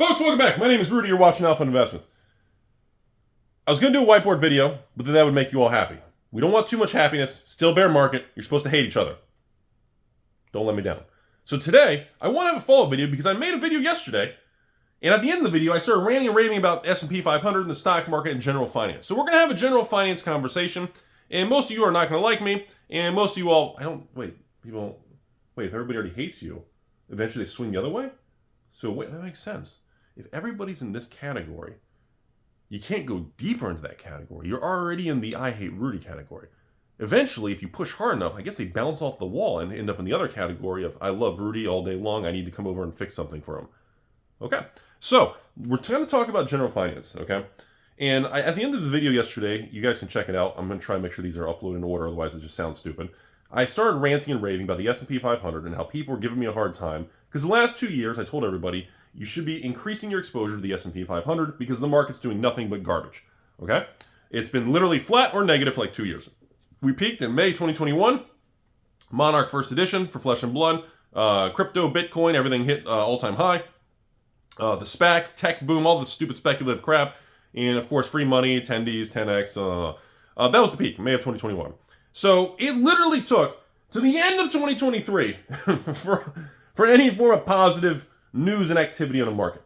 Folks, welcome back. My name is Rudy. You're watching Alpha Investments. I was going to do a whiteboard video, but then that would make you all happy. We don't want too much happiness. Still bear market. You're supposed to hate each other. Don't let me down. So today, I want to have a follow-up video because I made a video yesterday, and at the end of the video, I started ranting and raving about S&P 500 and the stock market and general finance. So we're going to have a general finance conversation, and most of you are not going to like me, and most of you all, if everybody already hates you, eventually they swing the other way? So wait, that makes sense. If everybody's in this category, you can't go deeper into that category. You're already in the I hate Rudy category. Eventually, if you push hard enough, I guess they bounce off the wall and end up in the other category of I love Rudy all day long. I need to come over and fix something for him. Okay, so we're going to talk about general finance, okay? And at the end of the video yesterday, you guys can check it out. I'm going to try and make sure these are uploaded in order, otherwise it just sounds stupid. I started ranting and raving about the S&P 500 and how people were giving me a hard time. Because the last 2 years, I told everybody, you should be increasing your exposure to the S&P 500 because the market's doing nothing but garbage, okay? It's been literally flat or negative for like 2 years. We peaked in May 2021, Monarch First Edition for Flesh and Blood, crypto, Bitcoin, everything hit all-time high. The SPAC, tech boom, all the stupid speculative crap, and of course free money, 10Ds, 10X, that was the peak, May of 2021. So it literally took to the end of 2023 for any form of positive news and activity on the market.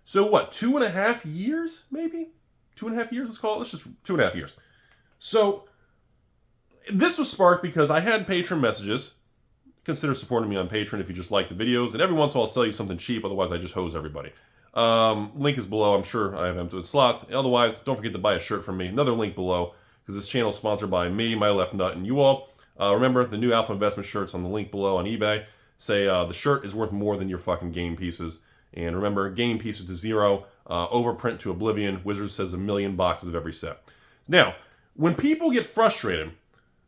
So what, 2.5 years, maybe? 2.5 years, let's call it. Let's just 2.5 years. So this was sparked because I had Patreon messages. Consider supporting me on Patreon if you just like the videos. And every once in a while I'll sell you something cheap, otherwise I just hose everybody. Link is below. I'm sure I have empty slots. Otherwise, don't forget to buy a shirt from me. Another link below, because this channel is sponsored by me, my left nut, and you all. Remember, the new Alpha Investment shirts on the link below on eBay say the shirt is worth more than your fucking game pieces. And remember, game pieces to zero, overprint to oblivion. Wizards says 1 million boxes of every set. Now, when people get frustrated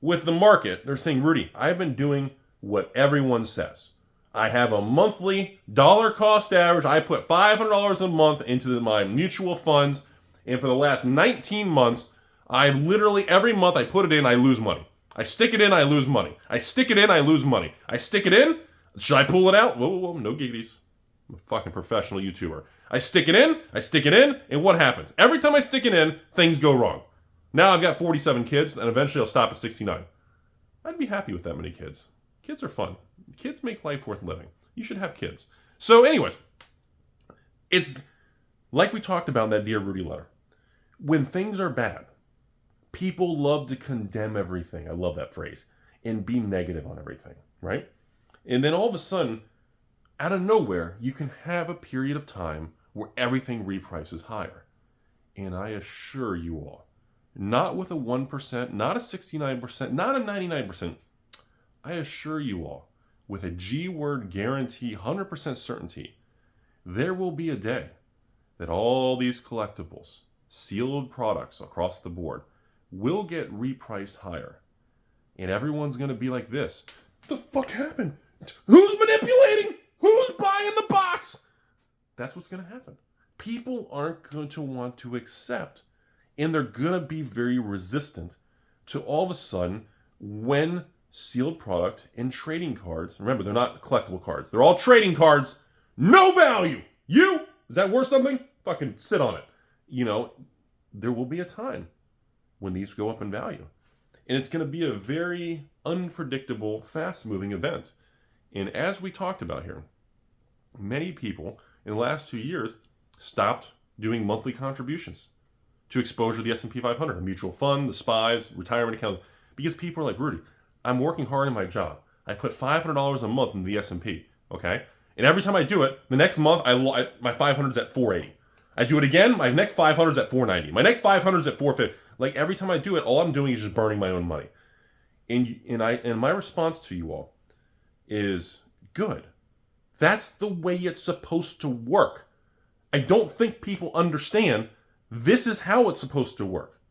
with the market, they're saying, Rudy, I've been doing what everyone says. I have a monthly dollar cost average. I put $500 a month into my mutual funds. And for the last 19 months, I've literally, every month I put it in, I lose money. I stick it in, I lose money. I stick it in, I lose money. I stick it in, should I pull it out? Whoa, no giggities. I'm a fucking professional YouTuber. I stick it in, and what happens? Every time I stick it in, things go wrong. Now I've got 47 kids, and eventually I'll stop at 69. I'd be happy with that many kids. Kids are fun. Kids make life worth living. You should have kids. So anyways, it's like we talked about in that Dear Rudy letter. When things are bad, people love to condemn everything. I love that phrase. And be negative on everything, right? And then all of a sudden, out of nowhere, you can have a period of time where everything reprices higher. And I assure you all, not with a 1%, not a 69%, not a 99%, I assure you all, with a G-word guarantee, 100% certainty, there will be a day that all these collectibles, sealed products across the board, will get repriced higher. And everyone's going to be like this. What the fuck happened? Who's manipulating? Who's buying the box? That's what's going to happen. People aren't going to want to accept, and they're going to be very resistant to all of a sudden when sealed product and trading cards, remember, they're not collectible cards. They're all trading cards. No value. You? Is that worth something? Fucking sit on it. You know, there will be a time when these go up in value. And it's going to be a very unpredictable, fast-moving event. And as we talked about here, many people in the last 2 years stopped doing monthly contributions to exposure to the S&P 500, a mutual fund, the SPYs, retirement account, because people are like, Rudy, I'm working hard in my job. I put $500 a month into the S&P, okay? And every time I do it, the next month, my 500's at 480. I do it again, my next 500's at 490. My next 500's at 450. Like, every time I do it, all I'm doing is just burning my own money. And my response to you all is, good. That's the way it's supposed to work. I don't think people understand this is how it's supposed to work,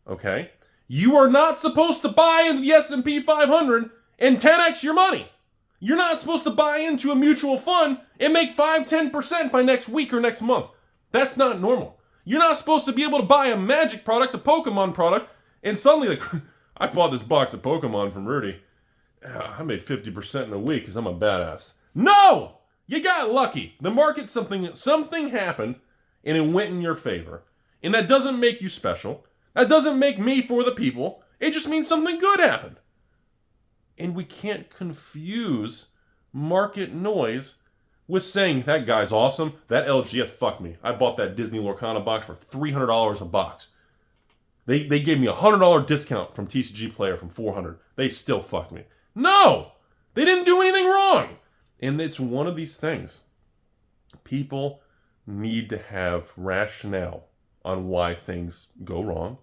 okay? You are not supposed to buy into the S&P 500 and 10x your money. You're not supposed to buy into a mutual fund and make 5-10% by next week or next month. That's not normal. You're not supposed to be able to buy a Magic product, a Pokemon product, and suddenly, like, I bought this box of Pokemon from Rudy. I made 50% in a week because I'm a badass. No! You got lucky. The market, something happened, and it went in your favor. And that doesn't make you special. That doesn't make me for the people. It just means something good happened. And we can't confuse market noise with saying, that guy's awesome. That LGS fucked me. I bought that Disney Lorcana box for $300 a box. They gave me a $100 discount from TCG Player from $400. They still fucked me. No! They didn't do anything wrong. And it's one of these things. People need to have rationale on why things go wrong,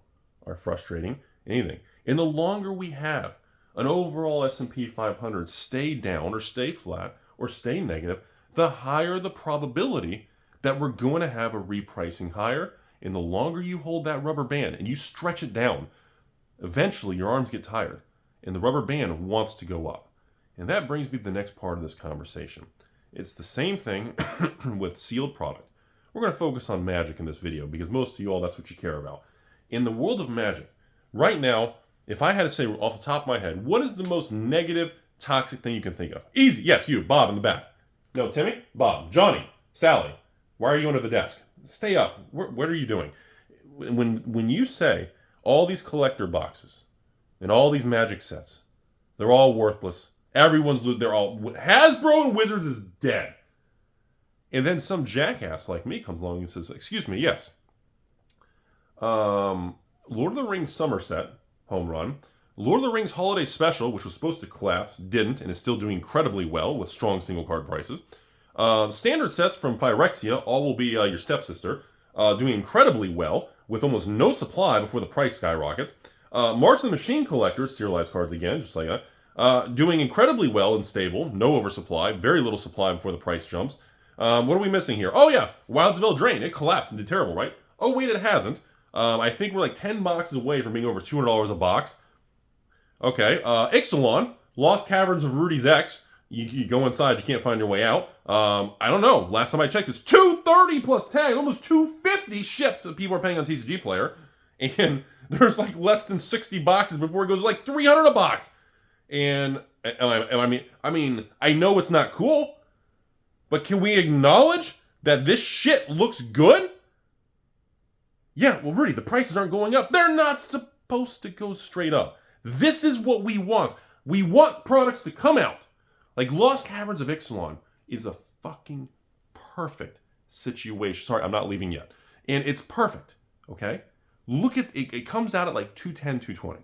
are frustrating, anything. And the longer we have an overall S&P 500 stay down or stay flat or stay negative, the higher the probability that we're going to have a repricing higher. And the longer you hold that rubber band and you stretch it down, eventually your arms get tired and the rubber band wants to go up. And that brings me to the next part of this conversation. It's the same thing with sealed product. We're going to focus on Magic in this video because most of you all, that's what you care about. In the world of Magic, right now, if I had to say off the top of my head, what is the most negative, toxic thing you can think of? Easy. Yes, you, Bob in the back. No, Timmy, Bob, Johnny, Sally. Why are you under the desk? Stay up. What are you doing? When you say all these collector boxes and all these Magic sets, they're all worthless. They're all Hasbro and Wizards is dead. And then some jackass like me comes along and says, "Excuse me, yes. Lord of the Rings Summer Set, home run. Lord of the Rings Holiday Special, which was supposed to collapse, didn't, and is still doing incredibly well with strong single card prices. Standard sets from Phyrexia, all will be your stepsister, doing incredibly well with almost no supply before the price skyrockets. March of the Machine Collectors, serialized cards again, just like that, doing incredibly well and stable, no oversupply, very little supply before the price jumps. What are we missing here? Oh yeah, Wilds of Eldraine, it collapsed and did terrible, right? Oh wait, it hasn't. I think we're like 10 boxes away from being over $200 a box. Okay, Ixalan, Lost Caverns of Rudy's X. You go inside, you can't find your way out. I don't know. Last time I checked, it's $230 plus tag, almost $250 shipped that people are paying on TCG Player. And there's like less than 60 boxes before it goes like $300 a box. And I mean, I know it's not cool, but can we acknowledge that this shit looks good? Yeah, well, Rudy, the prices aren't going up. They're not supposed to go straight up. This is what we want. We want products to come out. Like Lost Caverns of Ixalan is a fucking perfect situation. Sorry, I'm not leaving yet. And it's perfect, okay? Look at it. It comes out at like 210, 220.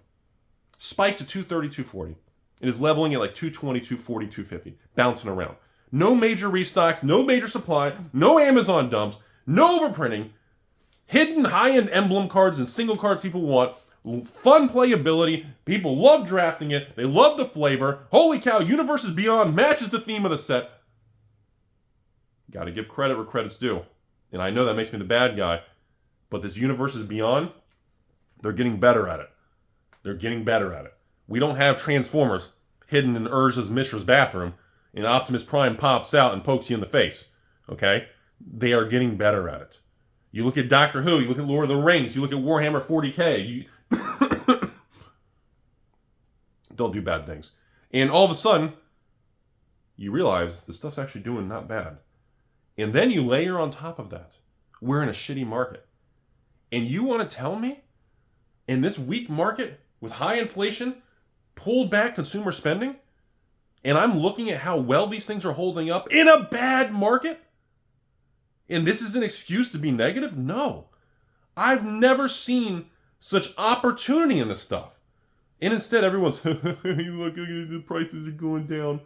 Spikes at 230, 240. It is leveling at like 220, 240, 250. Bouncing around. No major restocks, no major supply, no Amazon dumps, no overprinting. Hidden high-end emblem cards and single cards people want. Fun playability. People love drafting it. They love the flavor. Holy cow, Universes Beyond matches the theme of the set. Gotta give credit where credit's due. And I know that makes me the bad guy. But this Universes Beyond, they're getting better at it. They're getting better at it. We don't have Transformers hidden in Urza's Mishra's bathroom and Optimus Prime pops out and pokes you in the face. Okay? They are getting better at it. You look at Doctor Who, you look at Lord of the Rings, you look at Warhammer 40K, don't do bad things. And all of a sudden, you realize the stuff's actually doing not bad. And then you layer on top of that, we're in a shitty market. And you want to tell me, in this weak market, with high inflation, pulled back consumer spending, and I'm looking at how well these things are holding up in a bad market? And this is an excuse to be negative? No. I've never seen such opportunity in this stuff. And instead everyone's, look, the prices are going down.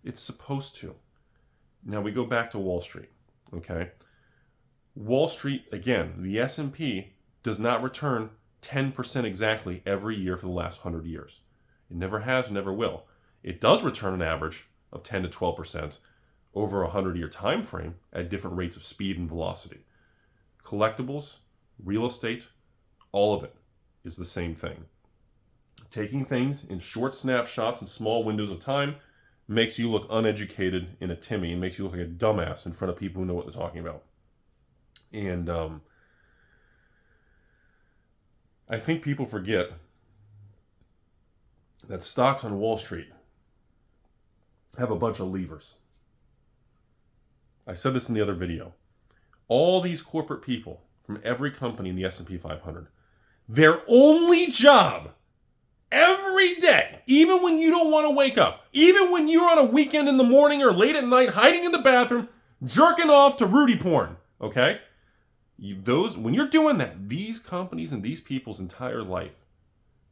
It's supposed to. Now we go back to Wall Street, okay? Wall Street, again, the S&P does not return 10% exactly every year for the last 100 years. It never has, never will. It does return an average of 10 to 12% over a 100-year time frame at different rates of speed and velocity. Collectibles, real estate, all of it is the same thing. Taking things in short snapshots and small windows of time makes you look uneducated in a Timmy and makes you look like a dumbass in front of people who know what they're talking about. And I think people forget that stocks on Wall Street have a bunch of levers. I said this in the other video. All these corporate people from every company in the S&P 500, their only job every day, even when you don't want to wake up, even when you're on a weekend in the morning or late at night hiding in the bathroom, jerking off to Rudy porn, okay? When you're doing that, these companies and these people's entire life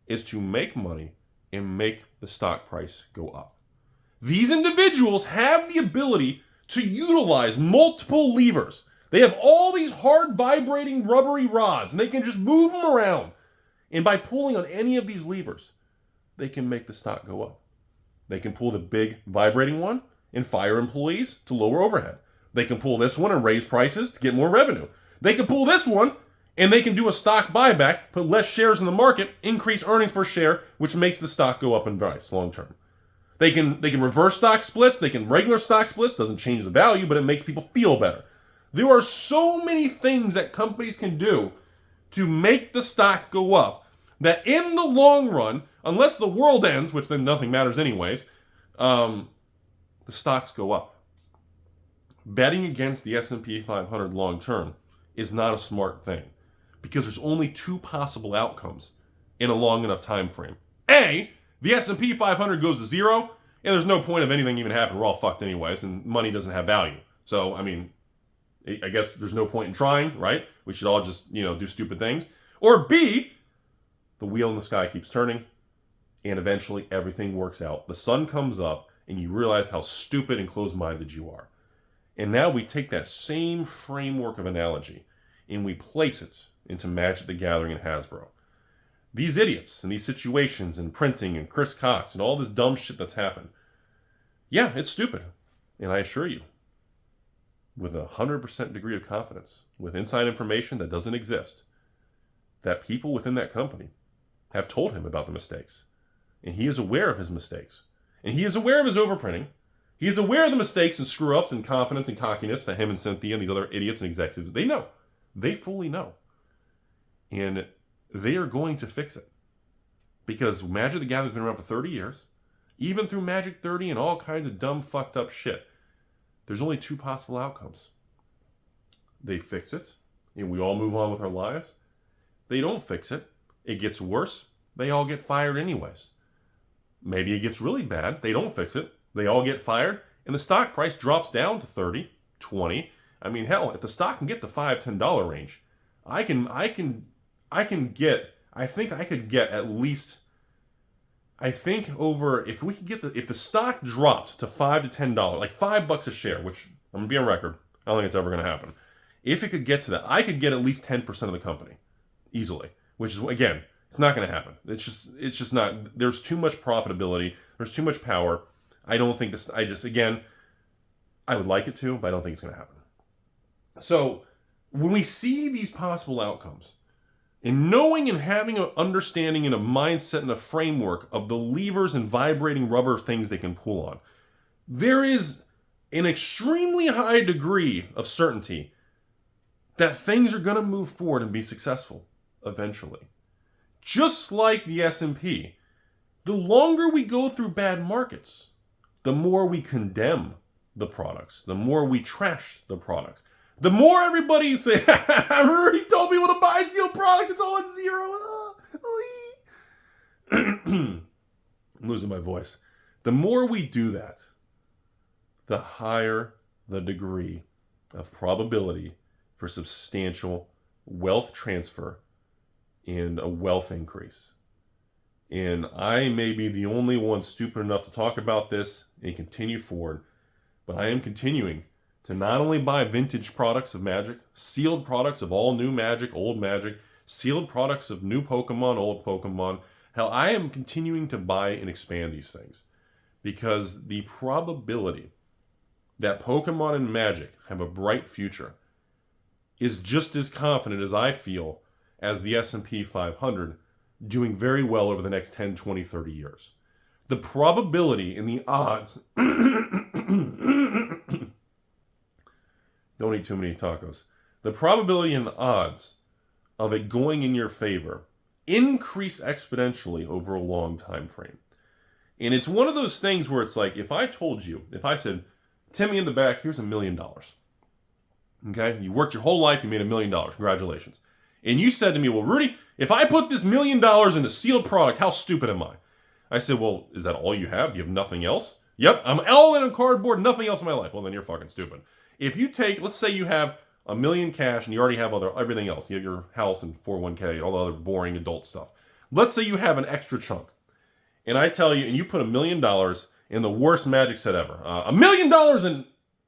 is to make money and make the stock price go up. These individuals have the ability to utilize multiple levers. They have all these hard vibrating rubbery rods and they can just move them around. And by pulling on any of these levers, they can make the stock go up. They can pull the big vibrating one and fire employees to lower overhead. They can pull this one and raise prices to get more revenue. They can pull this one and they can do a stock buyback, put less shares in the market, increase earnings per share, which makes the stock go up in price long term. They can reverse stock splits. They can regular stock splits. Doesn't change the value, but it makes people feel better. There are so many things that companies can do to make the stock go up that in the long run, unless the world ends, which then nothing matters anyways, the stocks go up. Betting against the S&P 500 long term is not a smart thing because there's only two possible outcomes in a long enough time frame. A, the S&P 500 goes to zero, and there's no point of anything even happening. We're all fucked anyways, and money doesn't have value. So, I mean, I guess there's no point in trying, right? We should all just, do stupid things. Or B, the wheel in the sky keeps turning, and eventually everything works out. The sun comes up, and you realize how stupid and closed-minded you are. And now we take that same framework of analogy, and we place it into Magic the Gathering and Hasbro. These idiots and these situations and printing and Chris Cox and all this dumb shit that's happened. Yeah, it's stupid. And I assure you, with 100% degree of confidence, with inside information that doesn't exist, that people within that company have told him about the mistakes. And he is aware of his mistakes. And he is aware of his overprinting. He is aware of the mistakes and screw-ups and confidence and cockiness that him and Cynthia and these other idiots and executives, they know. They fully know. And they are going to fix it. Because Magic the Gathering's been around for 30 years. Even through Magic 30 and all kinds of dumb, fucked up shit. There's only two possible outcomes. They fix it, and we all move on with our lives. They don't fix it. It gets worse. They all get fired anyways. Maybe it gets really bad. They don't fix it. They all get fired, and the stock price drops down to 30, 20. I mean, hell, if the stock can get to $5, $10 range, I could get at least, if the stock dropped to $5 to $10, like $5 a share, which I'm gonna be on record, I don't think it's ever gonna happen. If it could get to that, I could get at least 10% of the company easily, which is, again, it's not gonna happen. It's just not, there's too much profitability, there's too much power. I don't think this, I would like it to, but I don't think it's gonna happen. So when we see these possible outcomes, and knowing and having an understanding and a mindset and a framework of the levers and vibrating rubber things they can pull on, there is an extremely high degree of certainty that things are going to move forward and be successful eventually. Just like the S&P, the longer we go through bad markets, the more we condemn the products, the more we trash the products. The more everybody say, Rudy told me what to buy, seal product, it's all at zero. I'm losing my voice. The more we do that, the higher the degree of probability for substantial wealth transfer and a wealth increase. And I may be the only one stupid enough to talk about this and continue forward, but I am continuing to not only buy vintage products of Magic, sealed products of all new Magic, old Magic, sealed products of new Pokemon, old Pokemon. Hell, I am continuing to buy and expand these things because the probability that Pokemon and Magic have a bright future is just as confident as I feel as the S&P 500 doing very well over the next 10, 20, 30 years. The probability and the odds don't eat too many tacos. The probability and the odds of it going in your favor increase exponentially over a long time frame. And it's one of those things where it's like, if I said, Timmy in the back, here's $1 million. Okay? You worked your whole life, you made $1 million. Congratulations. And you said to me, well, Rudy, if I put this $1 million in a sealed product, how stupid am I? I said, well, is that all you have? You have nothing else? Yep, I'm all in on cardboard, nothing else in my life. Well, then you're fucking stupid. If you take, let's say you have $1 million cash and you already have everything else. You have your house and 401k, all the other boring adult stuff. Let's say you have an extra chunk. And I tell you, and you put $1 million in the worst magic set ever. $1 million in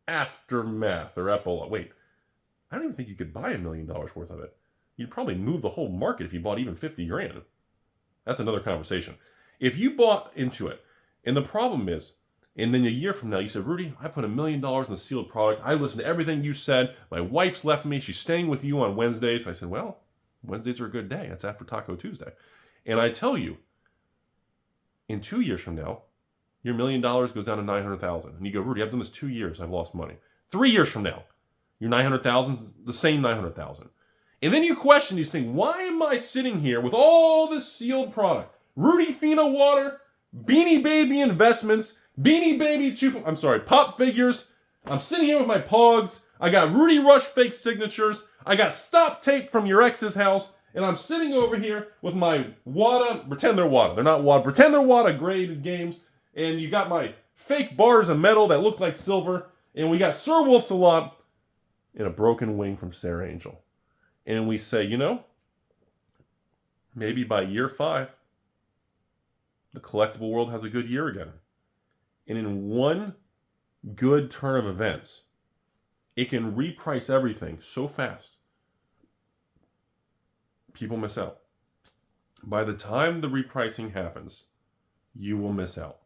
Aftermath or Epilogue. Wait, I don't even think you could buy $1 million worth of it. You'd probably move the whole market if you bought even 50 grand. That's another conversation. If you bought into it, and the problem is, and then a year from now you said, Rudy, I put $1 million in a sealed product. I listened to everything you said. My wife's left me. She's staying with you on Wednesdays. I said, well, Wednesdays are a good day. That's after Taco Tuesday. And I tell you, in 2 years from now, your $1 million goes down to $900,000. And you go, Rudy, I've done this 2 years. I've lost money. 3 years from now, your $900,000 is the same $900,000. And then you question, you think, why am I sitting here with all this sealed product? Rudy Fino Water, Beanie Baby Investments, Beanie Baby Pop Figures. I'm sitting here with my Pogs. I got Rudy Rush fake signatures. I got stop tape from your ex's house. And I'm sitting over here with my WADA, pretend they're WADA. They're not WADA. Pretend they're WADA graded games. And you got my fake bars of metal that look like silver. And we got Sir Wolf's a lot and a broken wing from Sarah Angel. And we say, you know, maybe by year 5, the collectible world has a good year again. And in one good turn of events, it can reprice everything so fast. People miss out. By the time the repricing happens, you will miss out.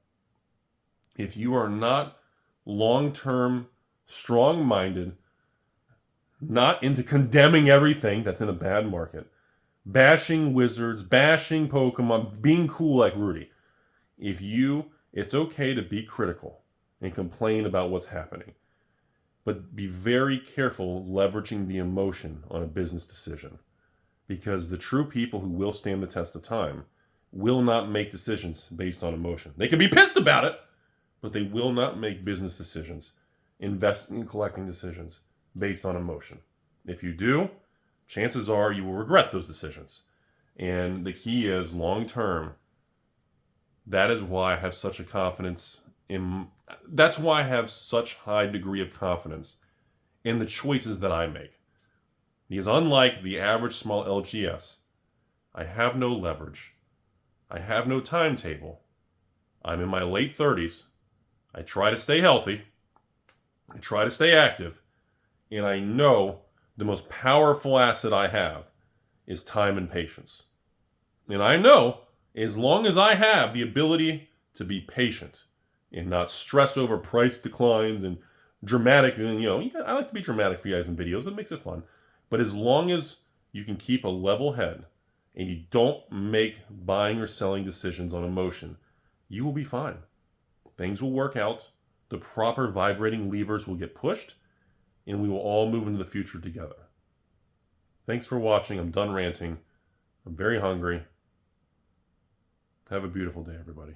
If you are not long-term, strong-minded, not into condemning everything that's in a bad market, bashing wizards, bashing Pokemon, being cool like Rudy. It's okay to be critical and complain about what's happening, but be very careful leveraging the emotion on a business decision, because the true people who will stand the test of time will not make decisions based on emotion. They can be pissed about it, but they will not make business decisions, investing and collecting decisions based on emotion. If you do, chances are you will regret those decisions. And the key is long term. That is why I have such a confidence in, that's why I have such high degree of confidence in the choices that I make. Because unlike the average small LGS, I have no leverage. I have no timetable. I'm in my late 30s. I try to stay healthy. I try to stay active. And I know the most powerful asset I have is time and patience. And I know as long as I have the ability to be patient and not stress over price declines and dramatic, I like to be dramatic for you guys in videos. It makes it fun. But as long as you can keep a level head and you don't make buying or selling decisions on emotion, you will be fine. Things will work out. The proper vibrating levers will get pushed, and we will all move into the future together. Thanks for watching. I'm done ranting. I'm very hungry. Have a beautiful day, everybody.